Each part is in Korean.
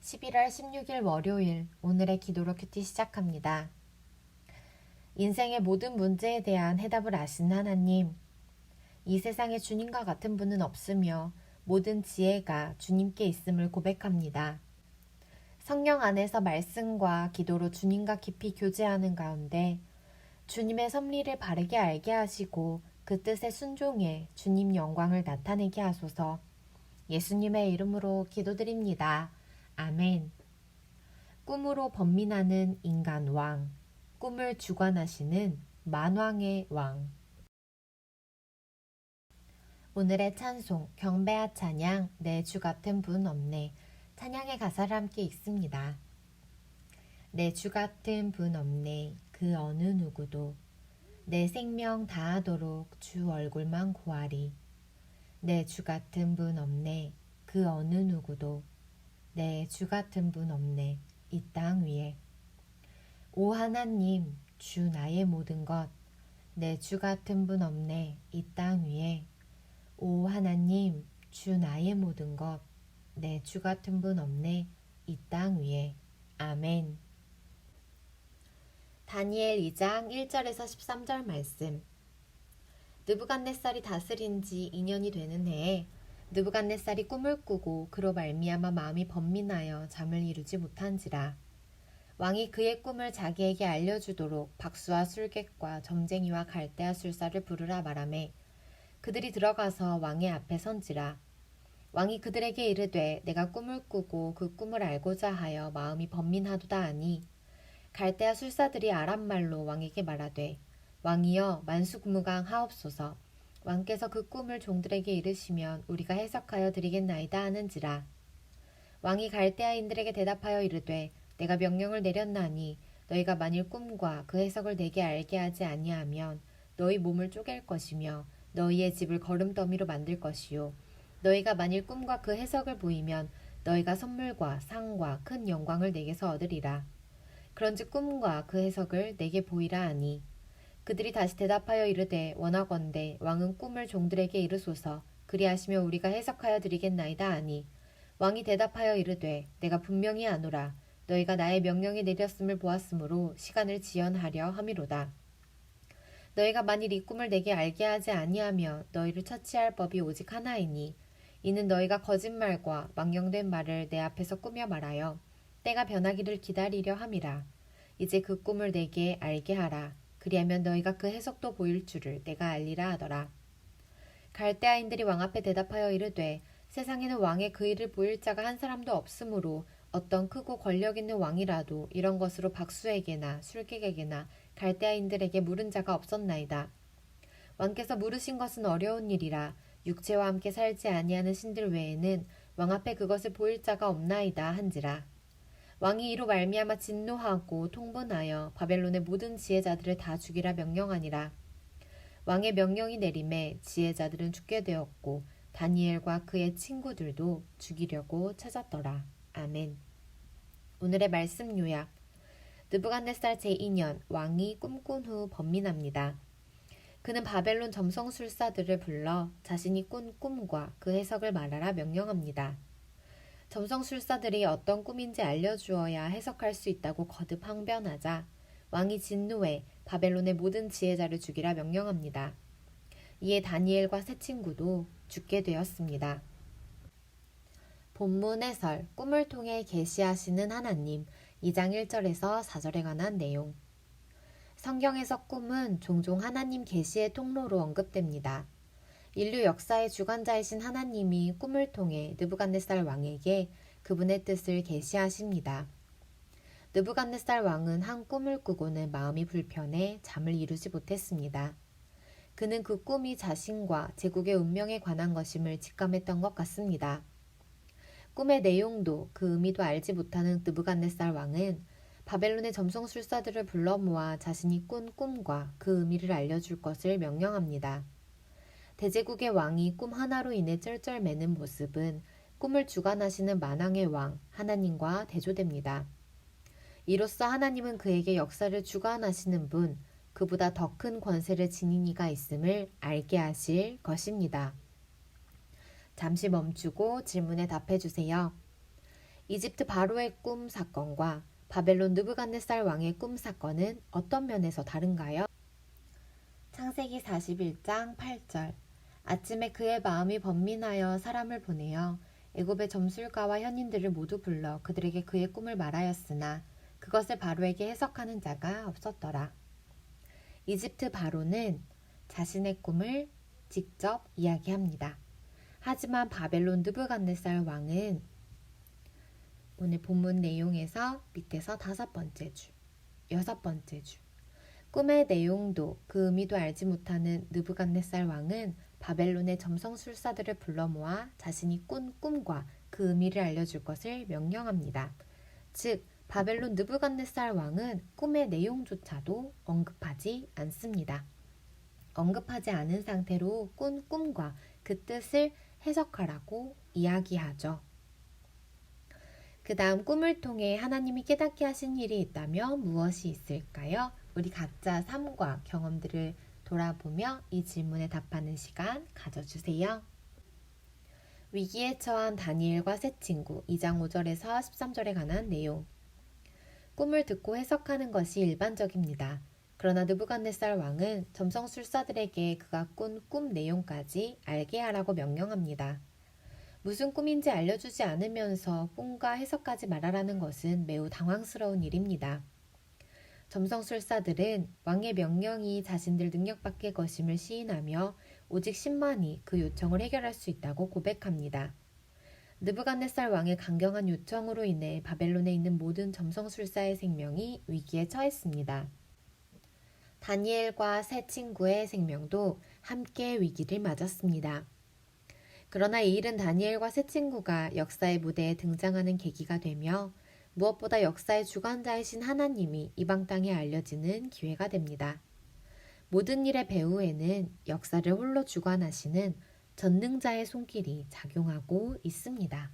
11월 16일 월요일 오늘의 기도로 큐티 시작합니다. 인생의 모든 문제에 대한 해답을 아시는 하나님, 이 세상에 주님과 같은 분은 없으며 모든 지혜가 주님께 있음을 고백합니다. 성령 안에서 말씀과 기도로 주님과 깊이 교제하는 가운데 주님의 섭리를 바르게 알게 하시고 그 뜻에 순종해 주님 영광을 나타내게 하소서. 예수님의 이름으로 기도드립니다. 아멘. 꿈으로 번민하는 인간 왕, 꿈을 주관하시는 만왕의 왕. 오늘의 찬송, 경배와 찬양, 내 주 같은 분 없네. 찬양의 가사를 함께 읽습니다. 내 주 같은 분 없네, 그 어느 누구도. 내 생명 다하도록 주 얼굴만 구하리. 내 주 같은 분 없네, 그 어느 누구도. 내 주 같은 분 없네, 이 땅 위에. 오 하나님, 주 나의 모든 것. 내 주 같은 분 없네, 이 땅 위에. 오 하나님, 주 나의 모든 것. 내 주 같은 분 없네, 이 땅 위에. 아멘. 다니엘 2장 1절에서 13절 말씀. 느부갓네살이 다스린 지 2년이 되는 해에 느부갓네살이 꿈을 꾸고 그로 말미암아 마음이 번민하여 잠을 이루지 못한지라. 왕이 그의 꿈을 자기에게 알려주도록 박수와 술객과 점쟁이와 갈대아 술사를 부르라 말하매 그들이 들어가서 왕의 앞에 선지라. 왕이 그들에게 이르되 내가 꿈을 꾸고 그 꿈을 알고자 하여 마음이 번민하도다 하니 갈대아 술사들이 아람말로 왕에게 말하되 왕이여 만수무강 하옵소서. 왕께서 그 꿈을 종들에게 이르시면 우리가 해석하여 드리겠나이다 하는지라. 왕이 갈대아인들에게 대답하여 이르되 내가 명령을 내렸나니 너희가 만일 꿈과 그 해석을 내게 알게 하지 아니하면 너희 몸을 쪼갤 것이며 너희의 집을 거름더미로 만들 것이요 너희가 만일 꿈과 그 해석을 보이면 너희가 선물과 상과 큰 영광을 내게서 얻으리라. 그런즉 꿈과 그 해석을 내게 보이라 하니 그들이 다시 대답하여 이르되 원하건대 왕은 꿈을 종들에게 이르소서. 그리하시며 우리가 해석하여 드리겠나이다 하니 왕이 대답하여 이르되 내가 분명히 아노라. 너희가 나의 명령이 내렸음을 보았으므로 시간을 지연하려 함이로다. 너희가 만일 이 꿈을 내게 알게 하지 아니하면 너희를 처치할 법이 오직 하나이니 이는 너희가 거짓말과 망령된 말을 내 앞에서 꾸며 말하여 때가 변하기를 기다리려 함이라. 이제 그 꿈을 내게 알게 하라. 그리하면 너희가 그 해석도 보일 줄을 내가 알리라 하더라. 갈대아인들이 왕 앞에 대답하여 이르되 세상에는 왕의 그 일을 보일 자가 한 사람도 없으므로 어떤 크고 권력 있는 왕이라도 이런 것으로 박수에게나 술객에게나 갈대아인들에게 물은 자가 없었나이다. 왕께서 물으신 것은 어려운 일이라 육체와 함께 살지 아니하는 신들 외에는 왕 앞에 그것을 보일 자가 없나이다 한지라. 왕이 이로 말미암아 진노하고 통분하여 바벨론의 모든 지혜자들을 다 죽이라 명령하니라. 왕의 명령이 내림에 지혜자들은 죽게 되었고 다니엘과 그의 친구들도 죽이려고 찾았더라. 아멘. 오늘의 말씀 요약. 느부갓네살 제2년 왕이 꿈꾼 후 번민합니다. 그는 바벨론 점성술사들을 불러 자신이 꾼 꿈과 그 해석을 말하라 명령합니다. 점성술사들이 어떤 꿈인지 알려주어야 해석할 수 있다고 거듭 항변하자 왕이 진노해 바벨론의 모든 지혜자를 죽이라 명령합니다. 이에 다니엘과 세 친구도 죽게 되었습니다. 본문 해설, 꿈을 통해 계시하시는 하나님, 2장 1절에서 4절에 관한 내용. 성경에서 꿈은 종종 하나님 계시의 통로로 언급됩니다. 인류 역사의 주관자이신 하나님이 꿈을 통해 느부갓네살 왕에게 그분의 뜻을 계시하십니다. 느부갓네살 왕은 한 꿈을 꾸고는 마음이 불편해 잠을 이루지 못했습니다. 그는 그 꿈이 자신과 제국의 운명에 관한 것임을 직감했던 것 같습니다. 꿈의 내용도 그 의미도 알지 못하는 느부갓네살 왕은 바벨론의 점성술사들을 불러 모아 자신이 꾼 꿈과 그 의미를 알려줄 것을 명령합니다. 대제국의 왕이 꿈 하나로 인해 쩔쩔매는 모습은 꿈을 주관하시는 만왕의 왕 하나님과 대조됩니다. 이로써 하나님은 그에게 역사를 주관하시는 분, 그보다 더 큰 권세를 지닌 이가 있음을 알게 하실 것입니다. 잠시 멈추고 질문에 답해 주세요. 이집트 바로의 꿈 사건과 바벨론 느부갓네살 왕의 꿈 사건은 어떤 면에서 다른가요? 창세기 41장 8절. 아침에 그의 마음이 번민하여 사람을 보내어 애굽의 점술가와 현인들을 모두 불러 그들에게 그의 꿈을 말하였으나 그것을 바로에게 해석하는 자가 없었더라. 이집트 바로는 자신의 꿈을 직접 이야기합니다. 하지만 바벨론 느부갓네살 왕은 오늘 본문 내용에서 밑에서 5번째 줄, 6번째 줄. 꿈의 내용도 그 의미도 알지 못하는 느부갓네살 왕은 바벨론의 점성술사들을 불러 모아 자신이 꾼 꿈과 그 의미를 알려줄 것을 명령합니다. 즉, 바벨론 느부갓네살 왕은 꿈의 내용조차도 언급하지 않습니다. 언급하지 않은 상태로 꾼 꿈과 그 뜻을 해석하라고 이야기하죠. 그 다음 꿈을 통해 하나님이 깨닫게 하신 일이 있다면 무엇이 있을까요? 우리 각자 삶과 경험들을 돌아보며 이 질문에 답하는 시간 가져주세요. 위기에 처한 다니엘과 세 친구 2장 5절에서 13절에 관한 내용. 꿈을 듣고 해석하는 것이 일반적입니다. 그러나 느부갓네살 왕은 점성술사들에게 그가 꾼 꿈 내용까지 알게 하라고 명령합니다. 무슨 꿈인지 알려주지 않으면서 꿈과 해석까지 말하라는 것은 매우 당황스러운 일입니다. 점성술사들은 왕의 명령이 자신들 능력 밖의 것임을 시인하며 오직 신만이 그 요청을 해결할 수 있다고 고백합니다. 느부갓네살 왕의 강경한 요청으로 인해 바벨론에 있는 모든 점성술사의 생명이 위기에 처했습니다. 다니엘과 세 친구의 생명도 함께 위기를 맞았습니다. 그러나 이 일은 다니엘과 세 친구가 역사의 무대에 등장하는 계기가 되며 무엇보다 역사의 주관자이신 하나님이 이방 땅에 알려지는 기회가 됩니다. 모든 일의 배후에는 역사를 홀로 주관하시는 전능자의 손길이 작용하고 있습니다.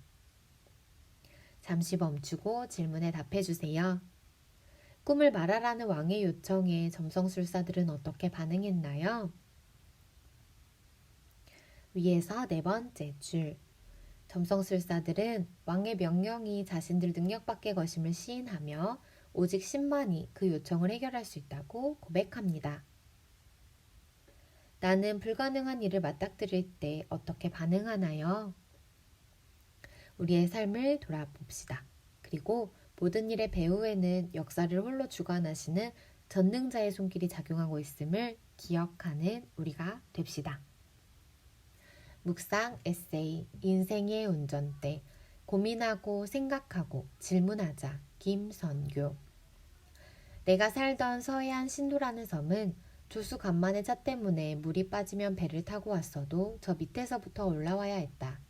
잠시 멈추고 질문에 답해주세요. 꿈을 말하라는 왕의 요청에 점성술사들은 어떻게 반응했나요? 위에서 4번째 줄. 점성술사들은 왕의 명령이 자신들 능력 밖의 것임을 시인하며 오직 신만이 그 요청을 해결할 수 있다고 고백합니다. 나는 불가능한 일을 맞닥뜨릴 때 어떻게 반응하나요? 우리의 삶을 돌아봅시다. 그리고 모든 일의 배후에는 역사를 홀로 주관하시는 전능자의 손길이 작용하고 있음을 기억하는 우리가 됩시다. 묵상 에세이 인생의 운전대 고민하고 생각하고 질문하자 김선교. 내가 살던 서해안 신도라는 섬은 조수 간만의 차 때문에 물이 빠지면 배를 타고 왔어도 저 밑에서부터 올라와야 했다.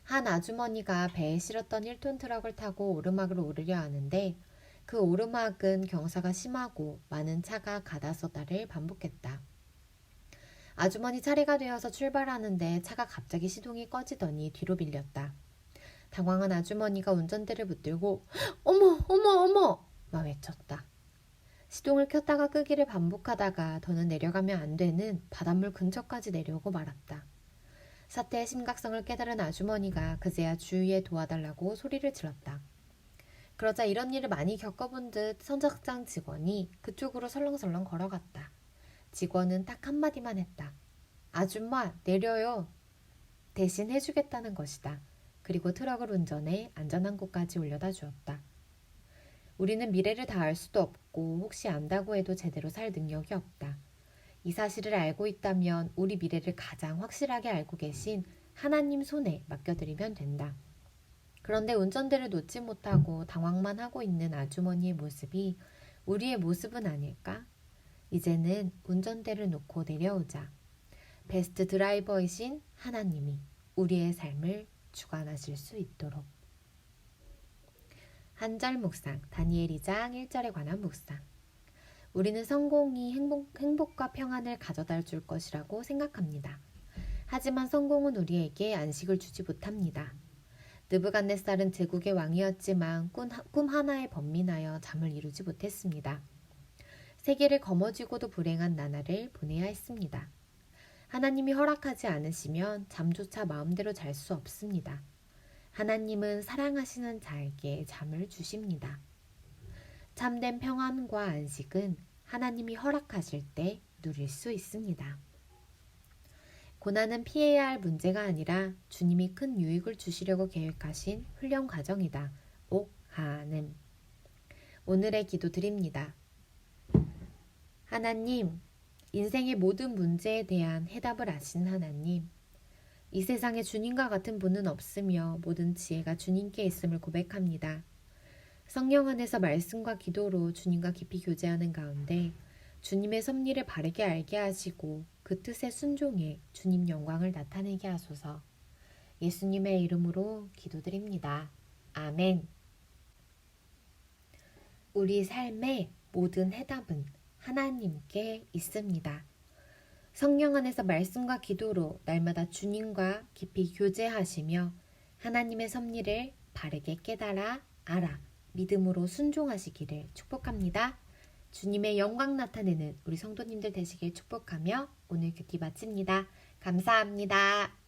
한 아주머니가 배에 실었던 1톤 트럭을 타고 오르막을 오르려 하는데 그 오르막은 경사가 심하고 많은 차가 가다서다를 반복했다. 아주머니 차례가 되어서 출발하는데 차가 갑자기 시동이 꺼지더니 뒤로 밀렸다. 당황한 아주머니가 운전대를 붙들고 어머 어머 어머 막 외쳤다. 시동을 켰다가 끄기를 반복하다가 더는 내려가면 안 되는 바닷물 근처까지 내려오고 말았다. 사태의 심각성을 깨달은 아주머니가 그제야 주위에 도와달라고 소리를 질렀다. 그러자 이런 일을 많이 겪어본 듯 선착장 직원이 그쪽으로 설렁설렁 걸어갔다. 직원은 딱 한마디만 했다. 아줌마 내려요. 대신 해주겠다는 것이다. 그리고 트럭을 운전해 안전한 곳까지 올려다 주었다. 우리는 미래를 다 알 수도 없고 혹시 안다고 해도 제대로 살 능력이 없다. 이 사실을 알고 있다면 우리 미래를 가장 확실하게 알고 계신 하나님 손에 맡겨드리면 된다. 그런데 운전대를 놓지 못하고 당황만 하고 있는 아주머니의 모습이 우리의 모습은 아닐까? 이제는 운전대를 놓고 내려오자. 베스트 드라이버이신 하나님이 우리의 삶을 주관하실 수 있도록. 한절 묵상, 다니엘 2장 1절에 관한 묵상. 우리는 성공이 행복과 평안을 가져다 줄 것이라고 생각합니다. 하지만 성공은 우리에게 안식을 주지 못합니다. 느부갓네살은 제국의 왕이었지만 꿈 하나에 번민하여 잠을 이루지 못했습니다. 세계를 거머쥐고도 불행한 나날을 보내야 했습니다. 하나님이 허락하지 않으시면 잠조차 마음대로 잘 수 없습니다. 하나님은 사랑하시는 자에게 잠을 주십니다. 참된 평안과 안식은 하나님이 허락하실 때 누릴 수 있습니다. 고난은 피해야 할 문제가 아니라 주님이 큰 유익을 주시려고 계획하신 훈련 과정이다. 옥하는 오늘의 기도 드립니다. 하나님, 인생의 모든 문제에 대한 해답을 아신 하나님, 이 세상에 주님과 같은 분은 없으며 모든 지혜가 주님께 있음을 고백합니다. 성령 안에서 말씀과 기도로 주님과 깊이 교제하는 가운데 주님의 섭리를 바르게 알게 하시고 그 뜻에 순종해 주님 영광을 나타내게 하소서. 예수님의 이름으로 기도드립니다. 아멘. 우리 삶의 모든 해답은 하나님께 있습니다. 성령 안에서 말씀과 기도로 날마다 주님과 깊이 교제하시며 하나님의 섭리를 바르게 깨달아 알아 믿음으로 순종하시기를 축복합니다. 주님의 영광 나타내는 우리 성도님들 되시길 축복하며 오늘 큐티 마칩니다. 감사합니다.